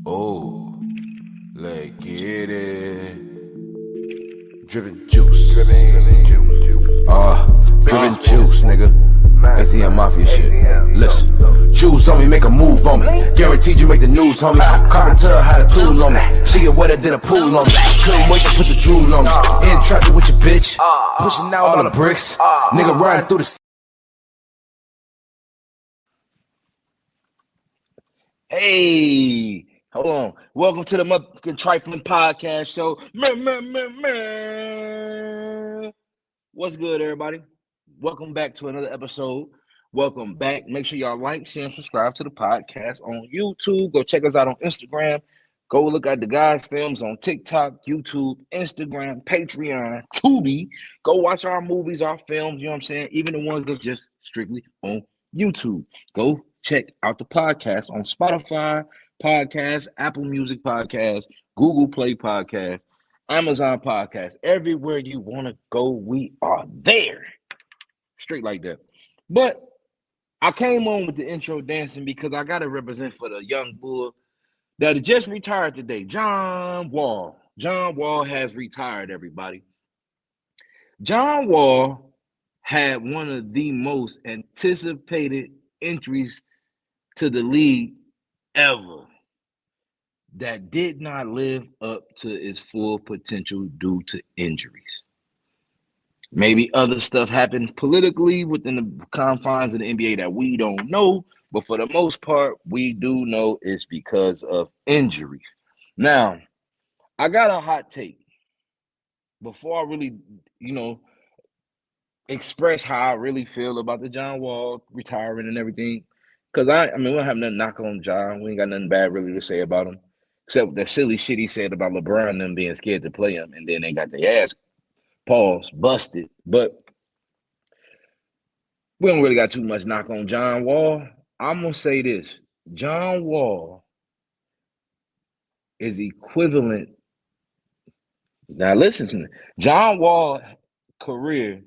Oh, let's get it. Drippin' juice. Drippin' juice, nigga. ATM Mafia shit. Listen, choose on me, make a move on me. Guaranteed you make the news, homie. Carpenter had a tool on me. She get wetter than a pool on me. Couldn't wait to put the drool on me. In traffic with your bitch. Pushing out all the bricks. Nigga riding through the. Hey, hold on. Welcome to the motherfucking Trifling Podcast Show. What's good, everybody? Welcome back to another episode. Welcome back. Make sure y'all like, share, and subscribe to the podcast on YouTube. Go check us out on Instagram. Go look at the guys' films on TikTok, YouTube, Instagram, Patreon, Tubi. Go watch our movies, our films, you know what I'm saying? Even the ones that's just strictly on YouTube. Go check out the podcast on Spotify Podcast, Apple Music Podcast, Google Play Podcast, Amazon Podcast. Everywhere you want to go, we are there. Straight like that. But I came on with the intro dancing because I got to represent for the young bull that just retired today, John Wall. John Wall has retired, everybody. John Wall had one of the most anticipated entries to the league ever that did not live up to its full potential due to injuries. Maybe other stuff happened politically within the confines of the NBA that we don't know, but for the most part, we do know it's because of injuries. Now, I got a hot take before I really, express how I really feel about the John Wall retiring and everything. Because we don't have nothing knock on John. We ain't got nothing bad really to say about him, except that silly shit he said about LeBron and them being scared to play him, and then they got their ass busted. But we don't really got too much knock on John Wall. I'm gonna say this: John Wall is equivalent. Now listen to me. John Wall's career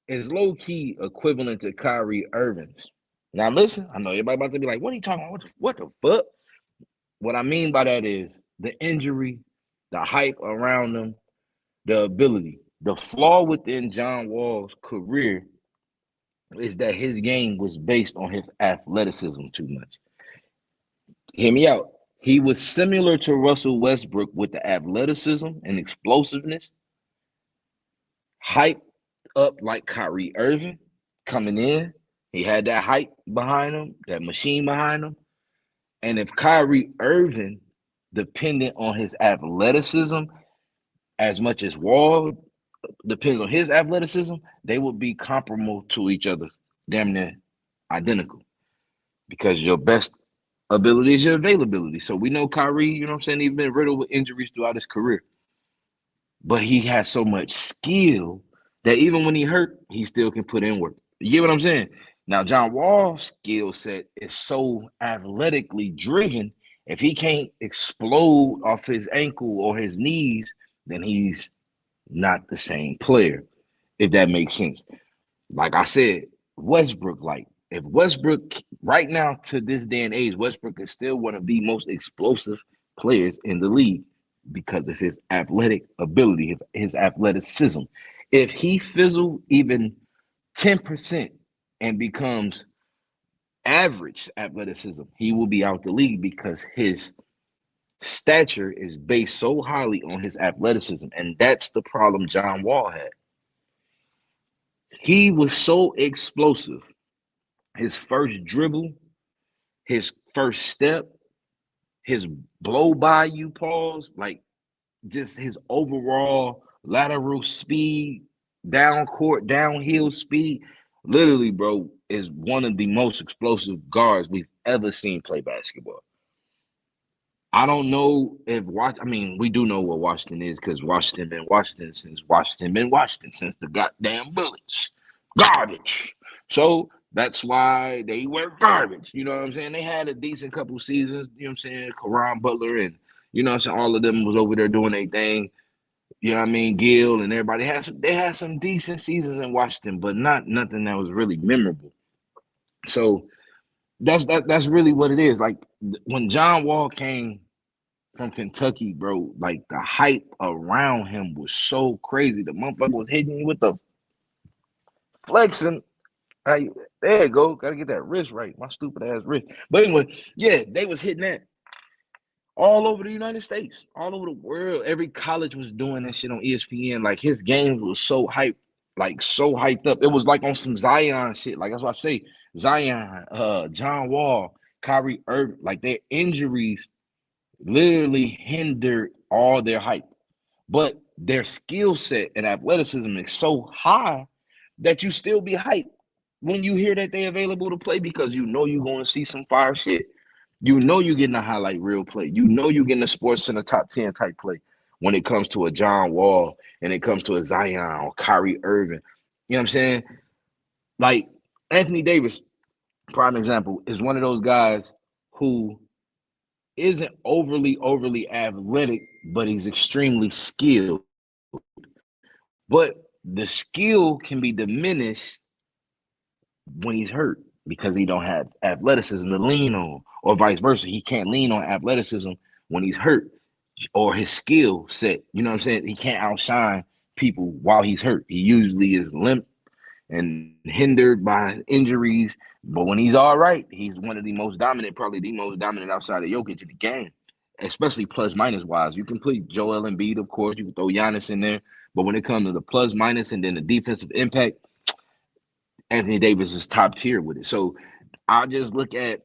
is low key equivalent to Kyrie Irving's. Now listen, I know everybody about to be like, "What are you talking about? What the fuck?" What I mean by that is the injury, the hype around them, the ability. The flaw within John Wall's career is that his game was based on his athleticism too much. Hear me out. He was similar to Russell Westbrook with the athleticism and explosiveness, hype up like Kyrie Irving coming in. He had that hype behind him, that machine behind him. And if Kyrie Irving depended on his athleticism as much as Wall depends on his athleticism, they would be comparable to each other, damn near identical. Because your best ability is your availability. So we know Kyrie, you know what I'm saying, he's been riddled with injuries throughout his career. But he has so much skill that even when he hurt, he still can put in work. You get what I'm saying? Now, John Wall's skill set is so athletically driven. If he can't explode off his ankle or his knees, then he's not the same player, if that makes sense. Like I said, Westbrook, if Westbrook right now to this day and age, Westbrook is still one of the most explosive players in the league because of his athletic ability, his athleticism. If he fizzled even 10% and becomes average athleticism, he will be out the league because his stature is based so highly on his athleticism. And that's the problem John Wall had. He was so explosive. His first dribble, his first step, his blow by you pause, like just his overall lateral speed, down court, downhill speed, literally, bro, is one of the most explosive guards we've ever seen play basketball. I don't know if we do know what Washington is because Washington been Washington since the goddamn Bullets. Garbage. So that's why they were garbage. You know what I'm saying? They had a decent couple seasons, you know what I'm saying? Karan Butler and, you know what I'm saying? All of them was over there doing their thing. You know what I mean? Gil and everybody they had some decent seasons in Washington, but nothing that was really memorable. So that's really what it is. Like when John Wall came from Kentucky, bro. Like the hype around him was so crazy. The motherfucker was hitting you with the flexing. There you go. Gotta get that wrist right. My stupid ass wrist. But anyway, yeah, they was hitting that all over the United States, all over the world. Every college was doing that shit on ESPN. Like his games was so hyped, like so hyped up. It was like on some Zion shit. Like that's what I say. Zion, John Wall, Kyrie Irving, like their injuries literally hindered all their hype. But their skill set and athleticism is so high that you still be hyped when you hear that they're available to play because you know you're going to see some fire shit. You know you're getting a highlight reel play. You know you're getting a sports in the top 10 type play when it comes to a John Wall and it comes to a Zion or Kyrie Irving. You know what I'm saying? Like Anthony Davis, prime example, is one of those guys who isn't overly athletic, but he's extremely skilled. But the skill can be diminished when he's hurt because he don't have athleticism to lean on, or vice versa. He can't lean on athleticism when he's hurt or his skill set. You know what I'm saying? He can't outshine people while he's hurt. He usually is limp and hindered by injuries. But when he's all right, he's one of the most dominant, probably the most dominant outside of Jokic in the game, especially plus minus wise. You can put Joel Embiid, of course. You can throw Giannis in there. But when it comes to the plus minus and then the defensive impact, Anthony Davis is top tier with it. So I just look at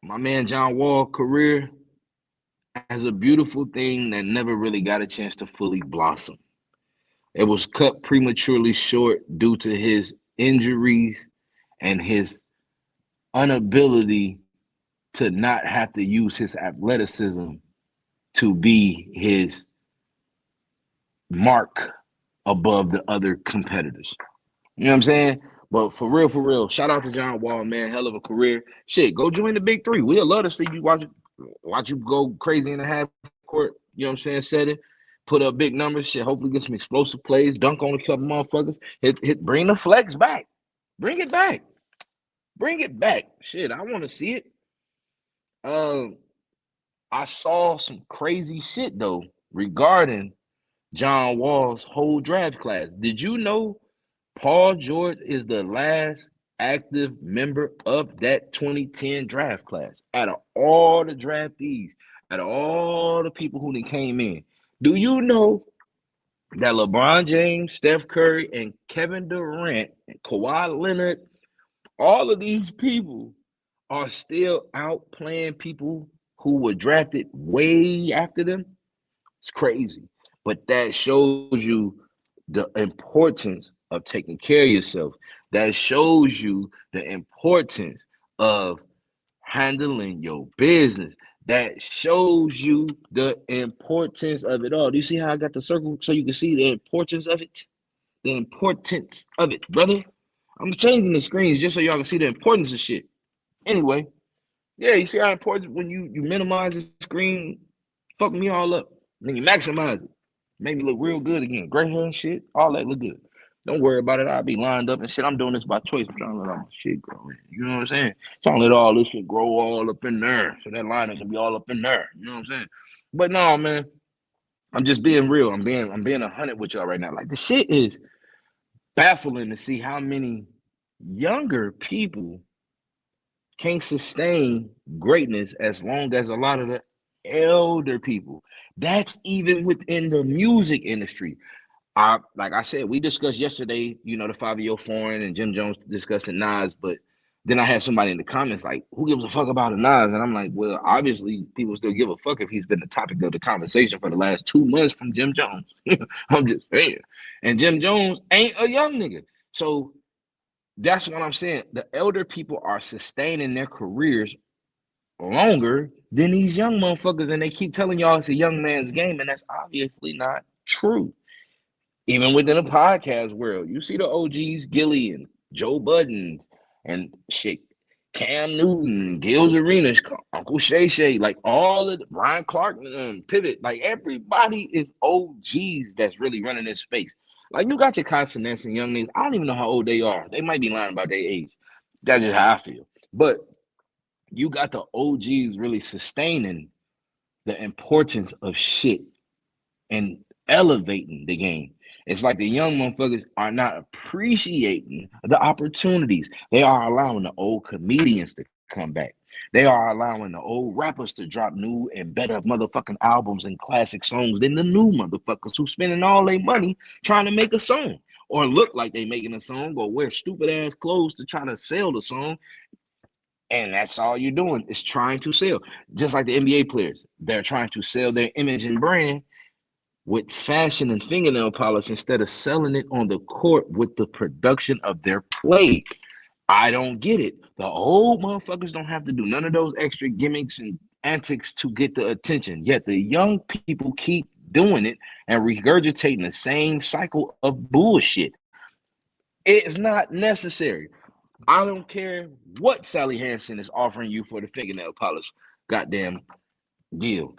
my man John Wall career as a beautiful thing that never really got a chance to fully blossom. It was cut prematurely short due to his injuries and his inability to not have to use his athleticism to be his mark above the other competitors. You know what I'm saying? But for real, shout out to John Wall, man. Hell of a career. Shit, go join the big three. We'd love to see you watch you go crazy in the half court, you know what I'm saying, setting. Put up big numbers, shit, hopefully get some explosive plays, dunk on a couple motherfuckers, bring the flex back. Bring it back. Bring it back. Shit, I want to see it. I saw some crazy shit though regarding John Wall's whole draft class. Did you know Paul George is the last active member of that 2010 draft class? Out of all the draftees, out of all the people who came in, do you know that LeBron James, Steph Curry, and Kevin Durant, and Kawhi Leonard, all of these people are still out playing people who were drafted way after them? It's crazy. But that shows you the importance of taking care of yourself. That shows you the importance of handling your business. That shows you the importance of it all. Do you see how I got the circle so you can see the importance of it? The importance of it, brother. I'm changing the screens just so y'all can see the importance of shit. Anyway, yeah, you see how important when you minimize the screen, fuck me all up. Then you maximize it. Make me look real good again. Gray hair and shit, all that look good. Don't worry about it. I'll be lined up and shit. I'm doing this by choice. I'm trying to let all my shit grow in. You know what I'm saying? Trying to let all this shit grow all up in there. So that line can be all up in there. You know what I'm saying? But no, man. I'm just being real. I'm being 100 with y'all right now. Like the shit is baffling to see how many younger people can't sustain greatness as long as a lot of the elder people. That's even within the music industry. Like I said, we discussed yesterday, you know, the Fabio Foreign and Jim Jones discussing Nas, but then I had somebody in the comments like, who gives a fuck about a Nas? And I'm like, well, obviously people still give a fuck if he's been the topic of the conversation for the last 2 months from Jim Jones. I'm just saying. And Jim Jones ain't a young nigga. So that's what I'm saying. The elder people are sustaining their careers longer than these young motherfuckers, and they keep telling y'all it's a young man's game, and that's obviously not true. Even within the podcast world, you see the OGs, Gilly and Joe Budden and shit, Cam Newton, Gil's Arenas, Uncle Shay Shay, like all of the, Ryan Clark, Pivot, like everybody is OGs that's really running this space. Like you got your consonants and young niggas. I don't even know how old they are. They might be lying about their age. That's just how I feel. But you got the OGs really sustaining the importance of shit and elevating the game. It's like the young motherfuckers are not appreciating the opportunities. They are allowing the old comedians to come back. They are allowing the old rappers to drop new and better motherfucking albums and classic songs than the new motherfuckers who spending all their money trying to make a song or look like they making a song or wear stupid ass clothes to try to sell the song. And that's all you're doing is trying to sell. Just like the NBA players, they're trying to sell their image and brand with fashion and fingernail polish instead of selling it on the court with the production of their play. I don't get it. The old motherfuckers don't have to do none of those extra gimmicks and antics to get the attention. Yet the young people keep doing it and regurgitating the same cycle of bullshit. It's not necessary. I don't care what Sally Hansen is offering you for the fingernail polish goddamn deal.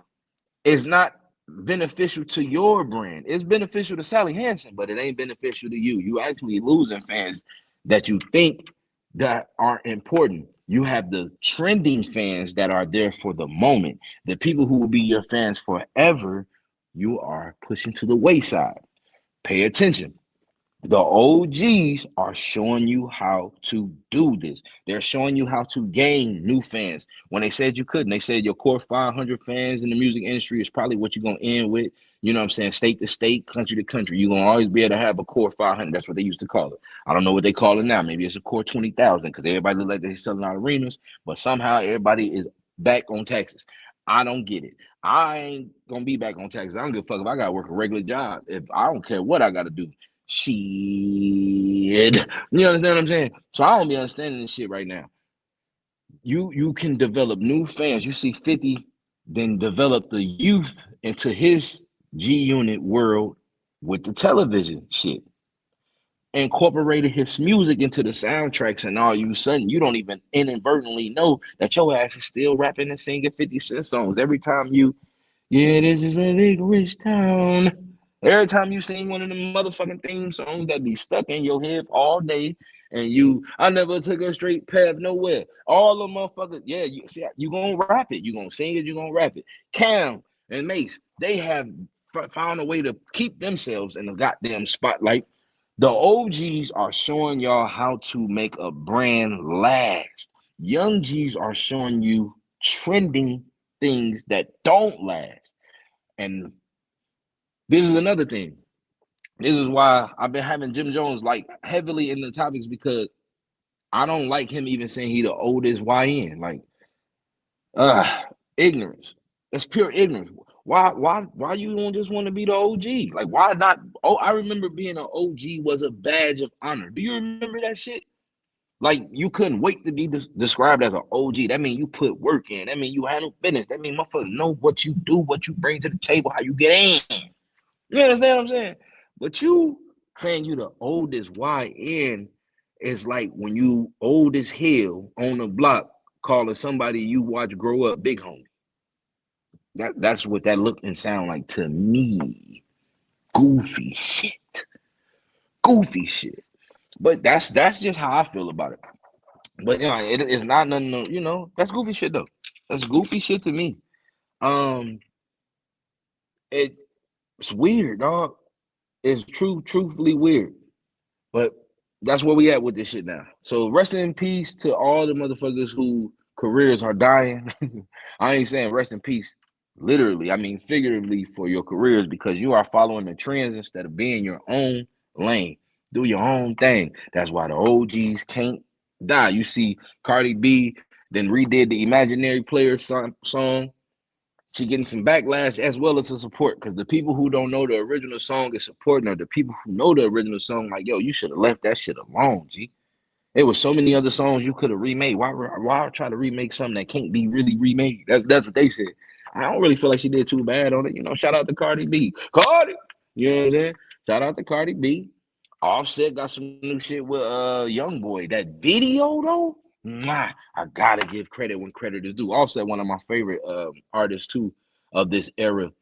It's not beneficial to your brand. It's beneficial to Sally Hansen, but it ain't beneficial to you. You actually losing fans that you think that aren't important. You have the trending fans that are there for the moment. The people who will be your fans forever, you are pushing to the wayside. Pay attention. The OGs are showing you how to do this. They're showing you how to gain new fans. When they said you couldn't, they said your core 500 fans in the music industry is probably what you're going to end with. You know what I'm saying? State to state, country to country. You're going to always be able to have a core 500. That's what they used to call it. I don't know what they call it now. Maybe it's a core 20,000 because everybody look like they're selling out arenas, but somehow everybody is back on taxes. I don't get it. I ain't going to be back on taxes. I don't give a fuck if I got to work a regular job. If I don't care what I got to do. Shit. You understand what I'm saying? So I don't be understanding this shit right now. You can develop new fans. You see 50 then develop the youth into his G Unit world with the television shit. Incorporated his music into the soundtracks, and all you sudden you don't even inadvertently know that your ass is still rapping and singing 50 Cent songs every time you, yeah, this is a big rich town. Every time you sing one of them motherfucking theme songs that be stuck in your head all day, and I never took a straight path nowhere. All the motherfuckers, yeah, you see, you gonna rap it, you gonna sing it, you gonna rap it. Cam and Mace, they have found a way to keep themselves in the goddamn spotlight. The OGs are showing y'all how to make a brand last. Young G's are showing you trending things that don't last. And this is another thing. This is why I've been having Jim Jones like heavily in the topics, because I don't like him even saying he the oldest YN. Like, ignorance. That's pure ignorance. Why you don't just want to be the OG? Like, why not? Oh, I remember being an OG was a badge of honor. Do you remember that shit? Like, you couldn't wait to be described as an OG. That means you put work in. That means you handle business. That means motherfuckers know what you do, what you bring to the table, how you get in. You understand what I'm saying? But you saying you the oldest YN is like when you old as hell on the block calling somebody you watch grow up big homie. That's what that look and sound like to me. Goofy shit. Goofy shit. But that's just how I feel about it. But you know, it's not nothing, you know, that's goofy shit though. That's goofy shit to me. It's weird, dog. It's truthfully weird. But that's where we at with this shit now. So rest in peace to all the motherfuckers who careers are dying. I ain't saying rest in peace literally. I mean figuratively for your careers, because you are following the trends instead of being your own lane. Do your own thing. That's why the OGs can't die. You see Cardi B then redid the Imaginary Player song. She getting some backlash as well as some support, because the people who don't know the original song is supporting her. The people who know the original song, like, yo, you should have left that shit alone, G. There was so many other songs you could have remade. Why try to remake something that can't be really remade? That's what they said. I don't really feel like she did too bad on it. You know, shout out to Cardi B. Cardi! You know what I'm saying? Shout out to Cardi B. Offset got some new shit with Young Boy. That video, though, I gotta give credit when credit is due. Offset, one of my favorite artists too of this era.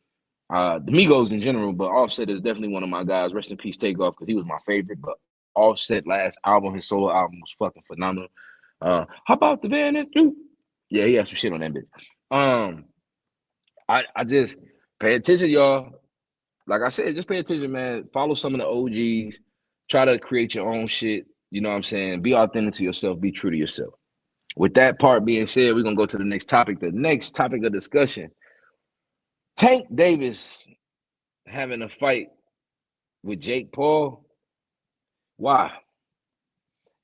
The Migos in general, but Offset is definitely one of my guys. Rest in peace, Takeoff, because he was my favorite. But Offset last album, his solo album, was fucking phenomenal. How about the Van and Duke? Yeah, he had some shit on that bitch. I just pay attention, y'all. Like I said, just pay attention, man. Follow some of the OGs. Try to create your own shit. You know what I'm saying? Be authentic to yourself. Be true to yourself. With that part being said, we're gonna go to the next topic. The next topic of discussion: Tank Davis having a fight with Jake Paul. Why?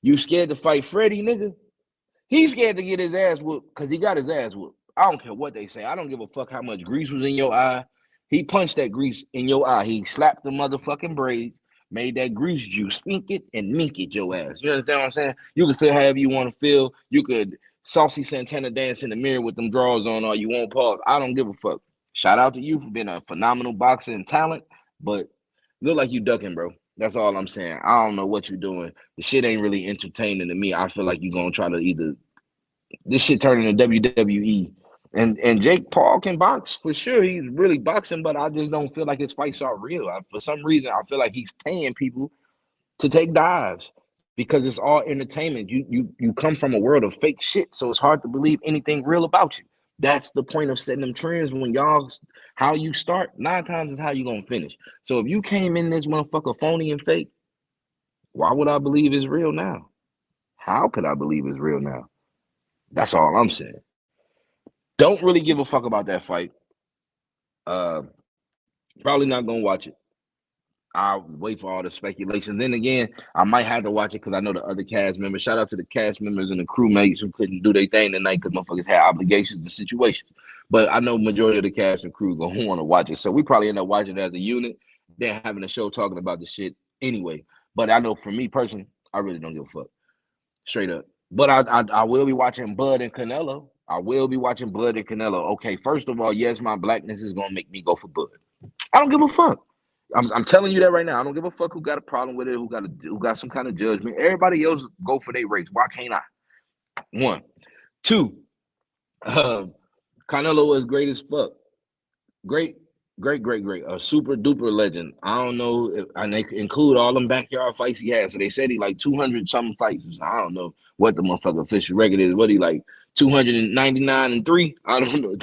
You scared to fight Freddie, nigga? He's scared to get his ass whooped because he got his ass whooped. I don't care what they say. I don't give a fuck how much grease was in your eye. He punched that grease in your eye. He slapped the motherfucking braids, made that grease juice, ink it and mink it your ass. You understand what I'm saying? You can feel however you want to feel. You could Saucy Santana dance in the mirror with them drawers on all you want, pause. I don't give a fuck. Shout out to you for being a phenomenal boxer and talent, but look like you ducking, bro. That's all I'm saying. I don't know what you're doing. The shit ain't really entertaining to me. I feel like you're gonna try to either this shit turning into WWE. And Jake Paul can box for sure. He's really boxing, but I just don't feel like his fights are real. For some reason, I feel like he's paying people to take dives because it's all entertainment. You come from a world of fake shit, so it's hard to believe anything real about you. That's the point of setting them trends. When y'all, how you start, 9 times is how you gonna finish. So if you came in this motherfucker phony and fake, why would I believe it's real now? How could I believe it's real now? That's all I'm saying. Don't really give a fuck about that fight. Probably not gonna watch it. I'll wait for all the speculation. Then again, I might have to watch it because I know the other cast members. Shout out to the cast members and the crewmates who couldn't do their thing tonight because motherfuckers had obligations to situations. But I know majority of the cast and crew gonna want to watch it. So we probably end up watching it as a unit, then having a show talking about the shit anyway. But I know for me personally, I really don't give a fuck. Straight up. But I will be watching Bud and Canelo. I will be watching Bud and Canelo. Okay, first of all, yes, my blackness is gonna make me go for Bud. I don't give a fuck. I'm telling you that right now. I don't give a fuck who got a problem with it, who got some kind of judgment. Everybody else go for their race. Why can't I? 1, 2. Canelo is great as fuck. Great. A super duper legend. I don't know if, and they include all them backyard fights he had. So they said he like 200 something fights. I don't know what the motherfucker official record is. What he like 299-3? I don't know.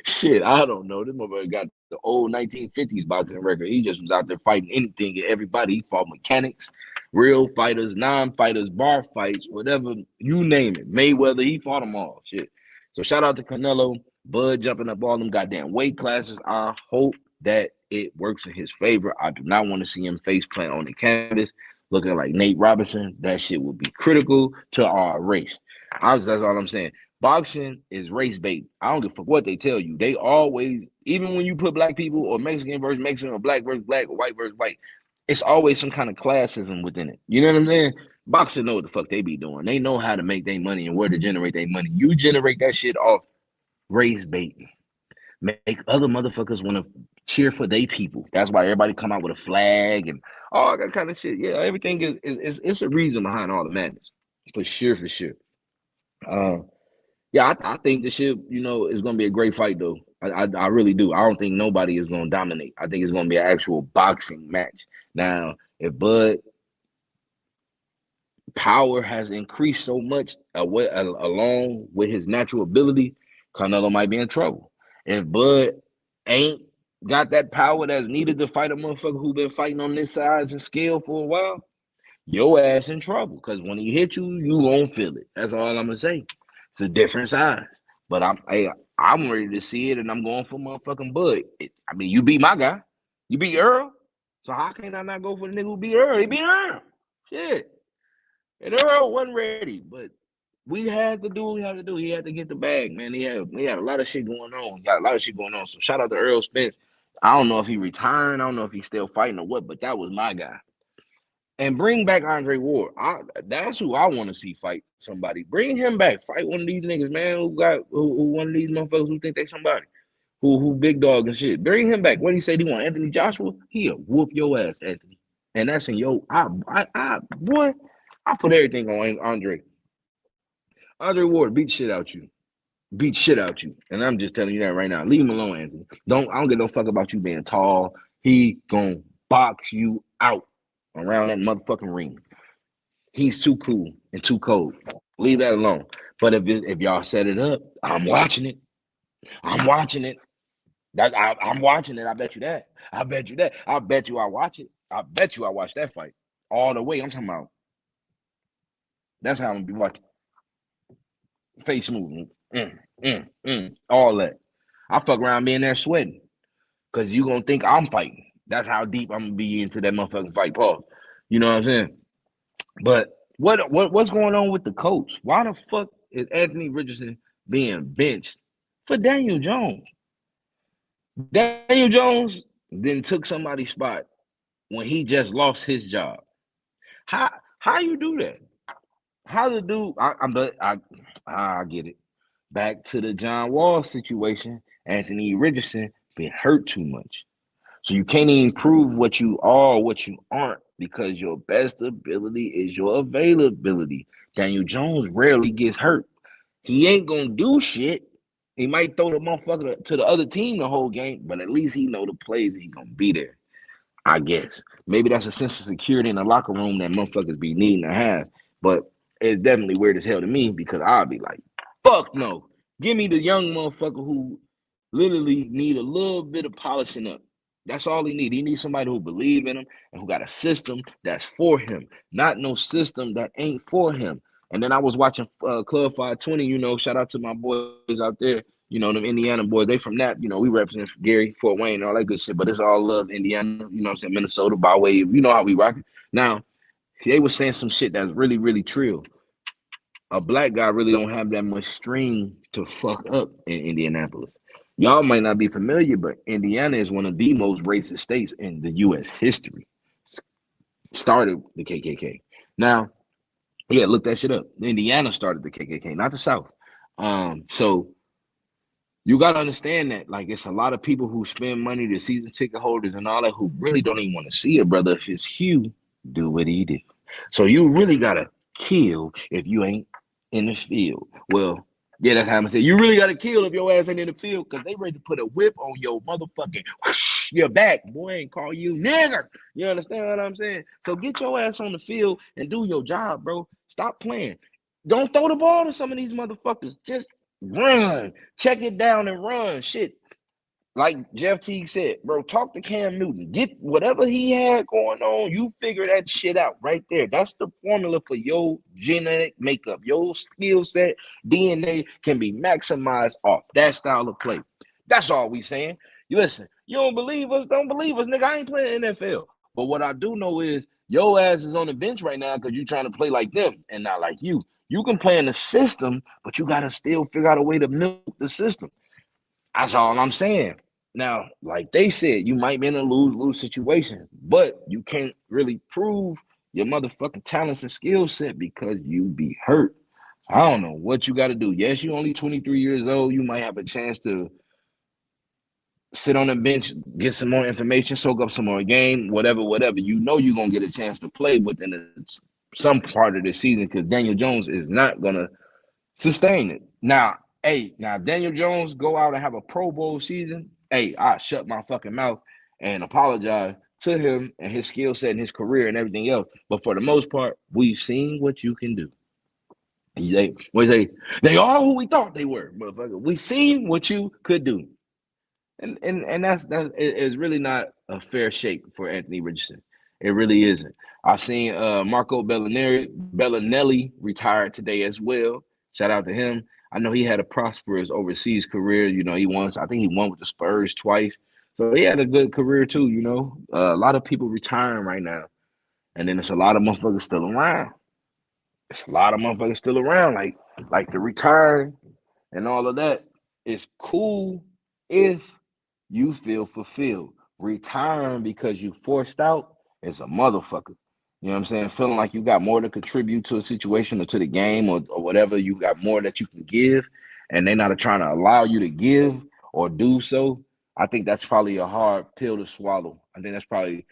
Shit, I don't know. This motherfucker got the old 1950s boxing record. He just was out there fighting anything and everybody. He fought mechanics, real fighters, non-fighters, bar fights, whatever, you name it. Mayweather, he fought them all. Shit. So shout out to Canelo. Bud jumping up all them goddamn weight classes. I hope that it works in his favor. I do not want to see him face plant on the canvas looking like Nate Robinson. That shit would be critical to our race. Honestly, that's all I'm saying. Boxing is race bait. I don't give a fuck what they tell you. They always, even when you put black people or Mexican versus Mexican or black versus black or white versus white, it's always some kind of classism within it. You know what I'm saying? Boxers know what the fuck they be doing. They know how to make their money and where to generate their money. You generate that shit off race baiting. Make other motherfuckers want to cheer for their people. That's why everybody come out with a flag and all that kind of shit. Yeah, everything is it's a reason behind all the madness. For sure. Yeah, I think the shit, is gonna be a great fight though. I really do. I don't think nobody is gonna dominate. I think it's gonna be an actual boxing match. Now, if Bud power has increased so much along with his natural ability, Canelo might be in trouble. If Bud ain't got that power that's needed to fight a motherfucker who been fighting on this size and scale for a while, your ass in trouble. Because when he hit you, you won't feel it. That's all I'm gonna say. It's a different size. But I'm ready to see it, and I'm going for motherfucking Bud. You beat my guy. You beat Earl. So how can I not go for the nigga who beat Earl? He beat Earl. Shit. And Earl wasn't ready, but we had to do what we had to do. He had to get the bag, man. He had a lot of shit going on. He got a lot of shit going on. So shout out to Earl Spence. I don't know if he retiring. I don't know if he's still fighting or what, but that was my guy. And bring back Andre Ward. That's who I want to see fight somebody. Bring him back. Fight one of these niggas, man, who one of these motherfuckers who think they somebody. Who big dog and shit. Bring him back. What he say? He want Anthony Joshua? He'll whoop your ass, Anthony. And that's in boy, I put everything on Andre. Andre Ward beat shit out you. And I'm just telling you that right now. Leave him alone, Anthony. I don't give no fuck about you being tall. He gonna box you out around that motherfucking ring. He's too cool and too cold. Leave that alone. But if y'all set it up, I'm watching it. I'm watching it. I bet you that. I bet you that. I bet you I watch it. I bet you I watch that fight all the way. I'm talking about. That's how I'm gonna be watching. Face moving, all that. I fuck around being there sweating because you gonna think I'm fighting. That's how deep I'm gonna be into that motherfucking fight, Paul. You know what I'm saying? But what's going on with the coach? Why the fuck is Anthony Richardson being benched for Daniel Jones? Daniel Jones then took somebody's spot when he just lost his job. How how you do that? How to do? I get it. Back to the John Wall situation. Anthony Richardson been hurt too much, so you can't even prove what you are or what you aren't because your best ability is your availability. Daniel Jones rarely gets hurt. He ain't gonna do shit. He might throw the motherfucker to the other team the whole game, but at least he know the plays and he gonna be there. I guess. Maybe that's a sense of security in the locker room that motherfuckers be needing to have. But it's definitely weird as hell to me because I'll be like, fuck no. Give me the young motherfucker who literally need a little bit of polishing up. That's all he need. He needs somebody who believe in him and who got a system that's for him, not no system that ain't for him. And then I was watching Club 520, shout out to my boys out there, them Indiana boys. They from that, we represent Gary, Fort Wayne, all that good shit. But it's all love Indiana, what I'm saying, Minnesota, by way, you know how we rock it. Now, they was saying some shit that's really, really true. A black guy really don't have that much string to fuck up in Indianapolis. Y'all might not be familiar, but Indiana is one of the most racist states in the U.S. history. Started the KKK. Now, yeah, look that shit up. Indiana started the KKK, not the South. So you got to understand that, like, it's a lot of people who spend money, the season ticket holders and all that, who really don't even want to see it, brother. If it's Hugh, do what he do. So you really got to kill if you ain't in the field. Well, yeah, that's how I'm saying. You really got to kill if your ass ain't in the field because they ready to put a whip on your motherfucking your back. Boy, ain't call you nigger. You understand what I'm saying? So get your ass on the field and do your job, bro. Stop playing. Don't throw the ball to some of these motherfuckers. Just run. Check it down and run. Shit. Like Jeff Teague said, bro, talk to Cam Newton. Get whatever he had going on. You figure that shit out right there. That's the formula for your genetic makeup. Your skill set, DNA can be maximized off that style of play. That's all we saying. You listen, you don't believe us, don't believe us, nigga. I ain't playing NFL. But what I do know is your ass is on the bench right now because you're trying to play like them and not like you. You can play in the system, but you got to still figure out a way to milk the system. That's all I'm saying. Now, like they said, you might be in a lose-lose situation, but you can't really prove your motherfucking talents and skill set because you be hurt. I don't know what you got to do. Yes, you only 23 years old. You might have a chance to sit on the bench, get some more information, soak up some more game, whatever. You know you're going to get a chance to play within some part of the season because Daniel Jones is not going to sustain it. Now, Daniel Jones go out and have a Pro Bowl season. I shut my fucking mouth and apologize to him and his skill set and his career and everything else. But for the most part, we've seen what you can do. They are who we thought they were, motherfucker. We seen what you could do. And that's it's really not a fair shake for Anthony Richardson. It really isn't. I've seen Marco Bellinelli retired today as well. Shout out to him. I know he had a prosperous overseas career. I think he won with the Spurs twice. So he had a good career too, A lot of people retiring right now. And then there's a lot of motherfuckers still around. Like the retire and all of that. It's cool if you feel fulfilled. Retiring because you forced out is a motherfucker. You know what I'm saying? Feeling like you got more to contribute to a situation or to the game or whatever, you got more that you can give, and they're not trying to allow you to give or do so. I think that's probably a hard pill to swallow. I think that's probably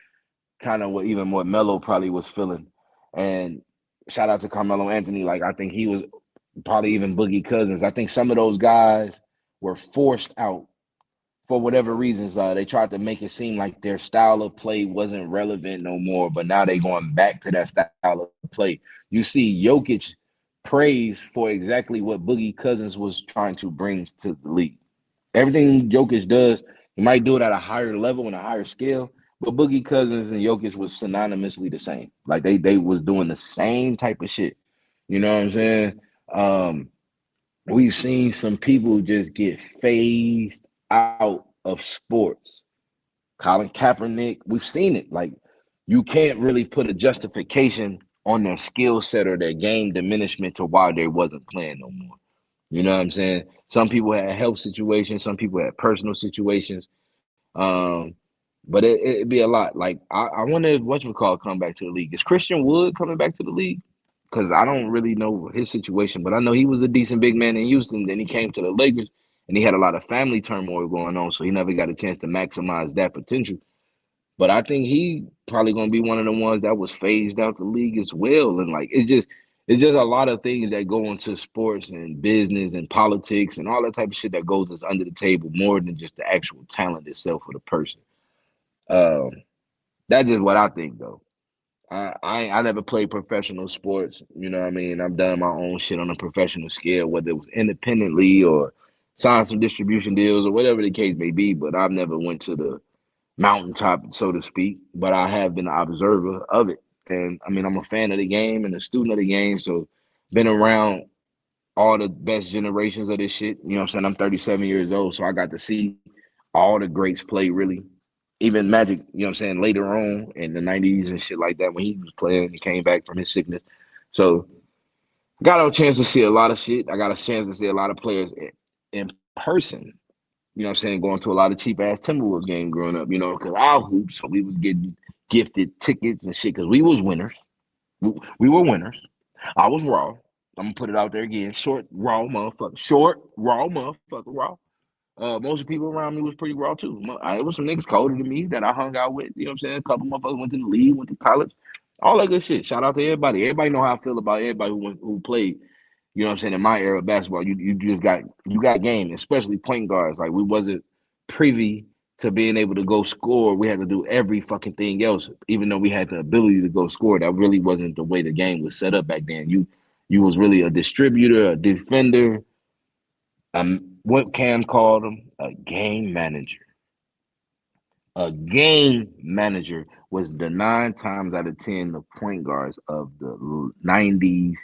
kind of what Melo probably was feeling. And shout out to Carmelo Anthony. Like, I think he was probably even Boogie Cousins. I think some of those guys were forced out for whatever reasons. They tried to make it seem like their style of play wasn't relevant no more, but now they're going back to that style of play. You see Jokic praised for exactly what Boogie Cousins was trying to bring to the league. Everything Jokic does, He might do it at a higher level and a higher scale, but Boogie Cousins and Jokic was synonymously the same. Like they was doing the same type of shit. You know what I'm saying? Um, we've seen some people just get phased out of sports. Colin Kaepernick, we've seen it. Like you can't really put a justification on their skill set or their game diminishment to why they wasn't playing no more. You know what I'm saying? Some people had health situations, some people had personal situations. Um, but it'd be a lot. Like I wonder if whatchamacallit come back to the league. Is Christian Wood coming back to the league? Because I don't really know his situation, but I know he was a decent big man in Houston. Then he came to the Lakers and he had a lot of family turmoil going on, so he never got a chance to maximize that potential. But I think he probably gonna be one of the ones that was phased out the league as well. And like it's just a lot of things that go into sports and business and politics and all that type of shit that goes under the table more than just the actual talent itself of the person. Um, that's just what I think though. I never played professional sports. You know what I mean? I've done my own shit on a professional scale, whether it was independently or signed some distribution deals or whatever the case may be. But I've never went to the mountaintop, so to speak. But I have been an observer of it, and I mean I'm a fan of the game and a student of the game. So been around all the best generations of this shit. You know what I'm saying? I'm 37 years old, so I got to see all the greats play really. Even Magic, you know what I'm saying, later on in the 90s and shit like that when he was playing and came back from his sickness. So got a chance to see a lot of shit. I got a chance to see a lot of players in person. You know what I'm saying, going to a lot of cheap ass Timberwolves games growing up, you know, because our hoops, so we was getting gifted tickets and shit because we was winners. We were winners. I was raw. I'm gonna put it out there again. Short, raw motherfucker. Short, raw motherfucker, raw. Most of the people around me was pretty raw too. It was some niggas colder than me that I hung out with. You know what I'm saying? A couple motherfuckers went to the league, went to college, all that good shit. Shout out to everybody. Everybody know how I feel about everybody who played. You know what I'm saying? In my era of basketball, you just got game, especially point guards. Like we wasn't privy to being able to go score. We had to do every fucking thing else, even though we had the ability to go score. That really wasn't the way the game was set up back then. You was really a distributor, a defender, what Cam called him, a game manager. A game manager was the 9 times out of 10 the point guards of the 90s,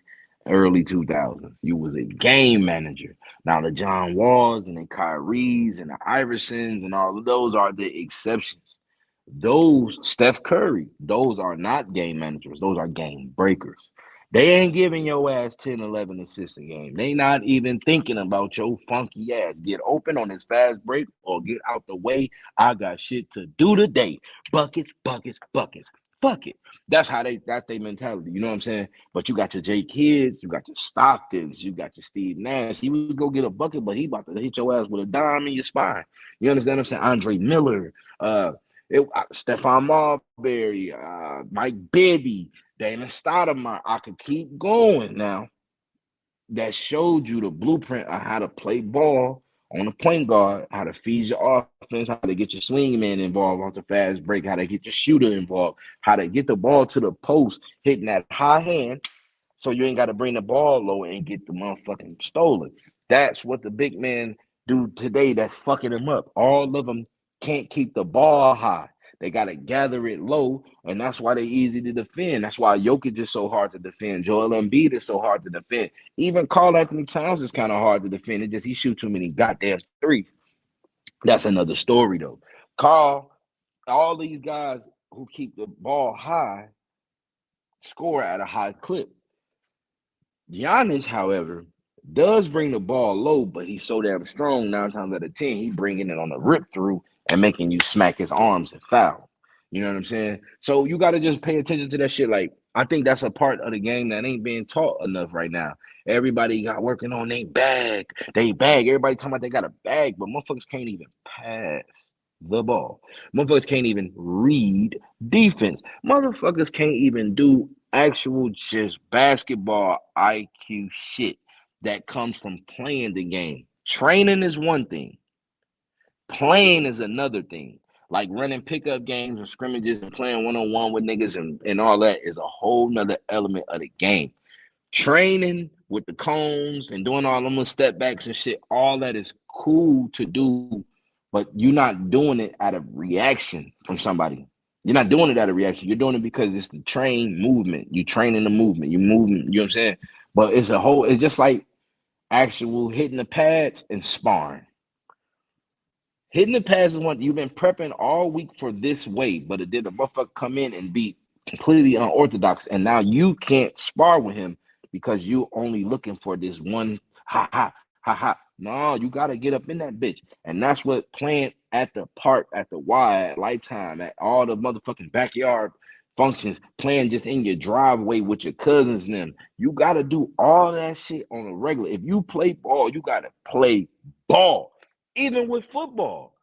early 2000s. You was a game manager. Now the John Walls and the Kyries and the Iversons and all of those are the exceptions. Those Steph Curry, those are not game managers. Those are game breakers. They ain't giving your ass 10, 11 assists a game. They not even thinking about your funky ass. Get open on this fast break or get out the way. I got shit to do today. Buckets, buckets, buckets. Fuck it. That's their mentality. You know what I'm saying? But you got your Jay Kids, you got your Stocktons, you got your Steve Nash. He would go get a bucket, but he about to hit your ass with a dime in your spine. You understand what I'm saying? Andre Miller, Stephon Marbury, Mike Bibby, Damon Stoudemire. I could keep going now. That showed you the blueprint of how to play ball on the point guard, how to feed your offense, how to get your swingman involved off the fast break, how to get your shooter involved, how to get the ball to the post, hitting that high hand, so you ain't got to bring the ball low and get the motherfucking stolen. That's what the big men do today. That's fucking them up. All of them can't keep the ball high. They got to gather it low, and that's why they easy to defend. That's why Jokic is so hard to defend. Joel Embiid is so hard to defend. Even Karl Anthony Towns is kind of hard to defend. It just he shoot too many goddamn threes. That's another story though. Carl, all these guys who keep the ball high score at a high clip. Giannis, however, does bring the ball low, but he's so damn strong 9 times out of 10, he bringing it on the rip through and making you smack his arms and foul. You know what I'm saying? So you got to just pay attention to that shit. Like, I think that's a part of the game that ain't being taught enough right now. Everybody got working on they bag. Everybody talking about they got a bag, but motherfuckers can't even pass the ball. Motherfuckers can't even read defense. Motherfuckers can't even do actual just basketball IQ shit that comes from playing the game. Training is one thing. Playing is another thing. Like running pickup games and scrimmages and playing one-on-one with niggas and all that is a whole nother element of the game. Training with the cones and doing all them little step backs and shit, all that is cool to do but you're not doing it out of reaction from somebody. You're not doing it out of reaction. You're doing it because it's the train movement. You training the movement. You moving. You know what I'm saying? But it's just like actual hitting the pads and sparring. Hitting the pads is one you've been prepping all week for this way, but it did a motherfucker come in and be completely unorthodox, and now you can't spar with him because you only looking for this one ha ha ha ha. No, you gotta get up in that bitch, and that's what playing at the park, at the Y, at Lifetime, at all the motherfucking backyard functions, playing just in your driveway with your cousins and them. You gotta do all that shit on a regular. If you play ball, you gotta play ball. Even with football,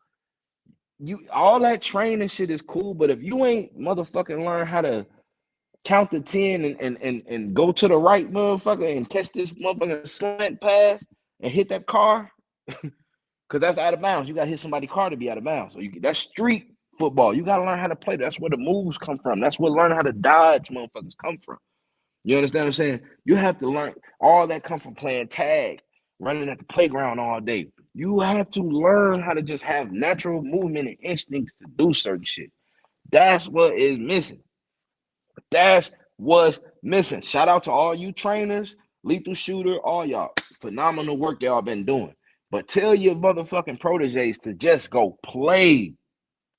you all that training shit is cool, but if you ain't motherfucking learn how to count to 10 and go to the right motherfucker and catch this motherfucking slant pass and hit that car, because that's out of bounds. You gotta hit somebody's car to be out of bounds. So that's street football. You gotta learn how to play. That's where the moves come from. That's where learning how to dodge motherfuckers come from. You understand what I'm saying? You have to learn all that come from playing tag, running at the playground all day. You have to learn how to just have natural movement and instincts to do certain shit. That's what is missing. That's what's missing. Shout out to all you trainers, lethal shooter, all y'all. Phenomenal work y'all been doing. But tell your motherfucking proteges to just go play.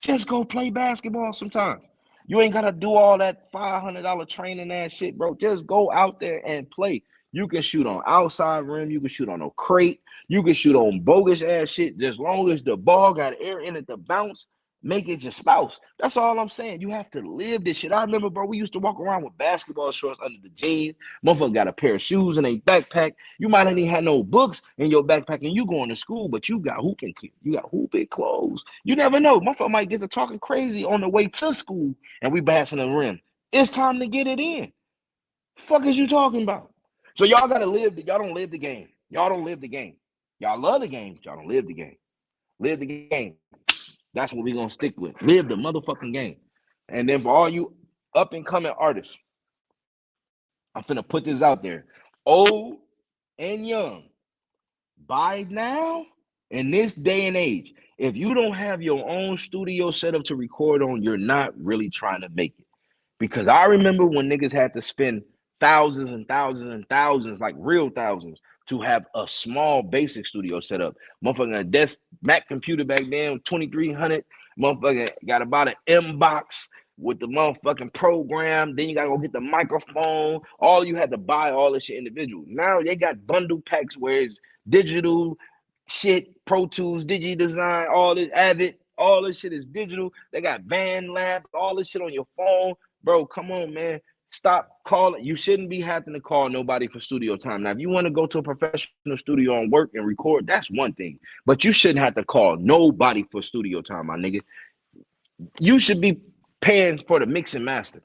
Just go play basketball sometimes. You ain't gotta do all that $500 training ass shit, bro. Just go out there and play. You can shoot on outside rim. You can shoot on a crate. You can shoot on bogus ass shit. As long as the ball got air in it to bounce, make it your spouse. That's all I'm saying. You have to live this shit. I remember, bro, we used to walk around with basketball shorts under the jeans. Motherfucker got a pair of shoes in a backpack. You might not even have no books in your backpack and you going to school, but you got hooping kit. You got hooping clothes. You never know. Motherfucker might get to talking crazy on the way to school and we bashing the rim. It's time to get it in. Fuck is you talking about? So y'all gotta live. Y'all don't live the game. Y'all don't live the game. Y'all love the game, but y'all don't live the game. Live the game. That's what we're gonna stick with. Live the motherfucking game. And then for all you up and coming artists, I'm finna put this out there. Old and young, by now, in this day and age, if you don't have your own studio set up to record on, you're not really trying to make it. Because I remember when niggas had to spend thousands and thousands and thousands, like real thousands, to have a small basic studio set up. Motherfucking a desk Mac computer back then, 2300. Motherfucker got about an M box with the motherfucking program. Then you gotta go get the microphone. All you had to buy all this shit individual. Now they got bundle packs where it's digital shit, Pro Tools, Digi Design, all this Avid, all this shit is digital. They got Band Lab, all this shit on your phone. Bro, come on, man. Stop calling. You shouldn't be having to call nobody for studio time. Now, if you want to go to a professional studio and work and record, that's one thing. But you shouldn't have to call nobody for studio time, my nigga. You should be paying for the mix and master.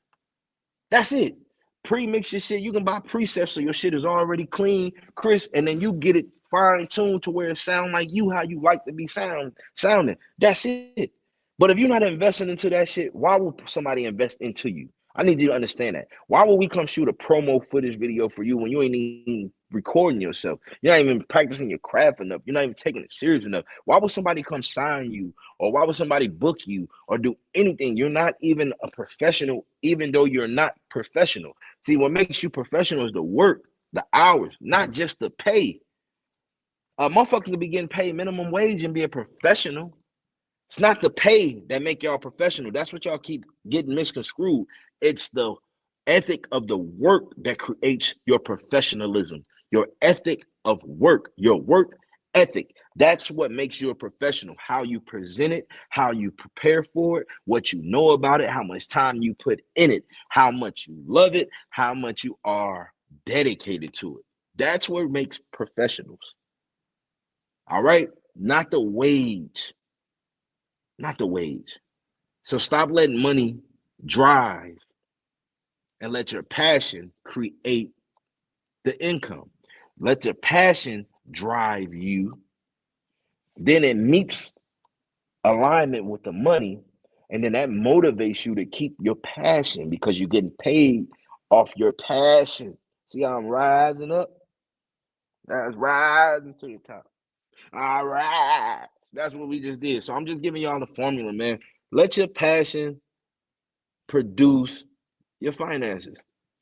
That's it. Pre-mix your shit. You can buy presets so your shit is already clean, crisp, and then you get it fine-tuned to where it sound like you how you like to be sounding. That's it. But if you're not investing into that shit, why would somebody invest into you? I need you to understand that. Why would we come shoot a promo footage video for you when you ain't even recording yourself? You're not even practicing your craft enough. You're not even taking it serious enough. Why would somebody come sign you? Or why would somebody book you or do anything? You're not even a professional, even though you're not professional. See, what makes you professional is the work, the hours, not just the pay. A motherfucker can be getting paid minimum wage and be a professional. It's not the pay that make y'all professional. That's what y'all keep getting misconstrued. It's the ethic of the work that creates your professionalism, your ethic of work, your work ethic. That's what makes you a professional. How you present it, how you prepare for it, what you know about it, how much time you put in it, how much you love it, how much you are dedicated to it. That's what makes professionals. All right? Not the wage. Not the wage. So stop letting money drive and let your passion create the income. Let your passion drive you. Then it meets alignment with the money, and then that motivates you to keep your passion because you're getting paid off your passion. See how I'm rising up? That's rising to the top. All right. That's what we just did. So I'm just giving y'all the formula, man. Let your passion produce your finances,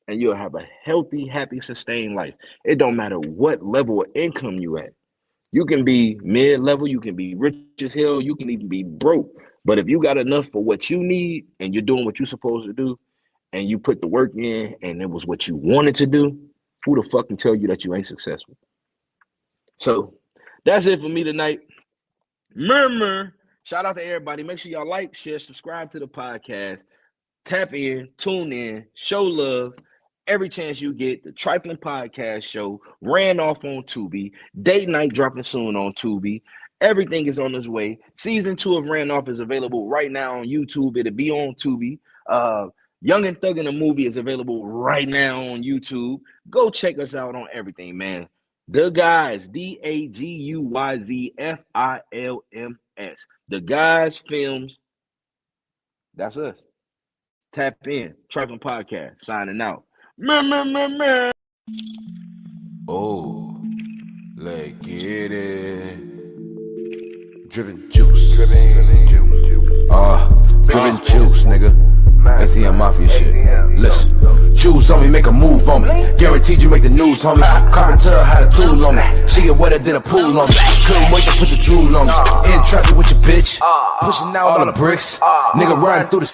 and you'll have a healthy, happy, sustained life. It don't matter what level of income you at. You can be mid-level, you can be rich as hell, you can even be broke. But if you got enough for what you need and you're doing what you're supposed to do, and you put the work in and it was what you wanted to do, who the fuck can tell you that you ain't successful? So that's it for me tonight. Remember, shout out to everybody. Make sure y'all like, share, subscribe to the podcast. Tap in, tune in, show love every chance you get. The Trifling Podcast Show ran off on Tubi. Date night dropping soon on Tubi. Everything is on its way. Season 2 of Ran Off is available right now on YouTube. It'll be on Tubi. Young and Thug in the Movie is available right now on YouTube. Go check us out on everything, man. The Guys, DAGUYZFILMS. The Guys Films. That's us. Tap in. Trifling Podcast. Signing out. Oh, let's get it. Drippin' juice. Drippin' juice, nigga. ATM Mafia shit. Listen, choose on me, make a move on me. Guaranteed you make the news, homie. Carpenter had a tool on me. She get wetter than a pool on me. Couldn't wait to put the drool on me. In traffic with your bitch. Pushing out all the bricks. Nigga riding through the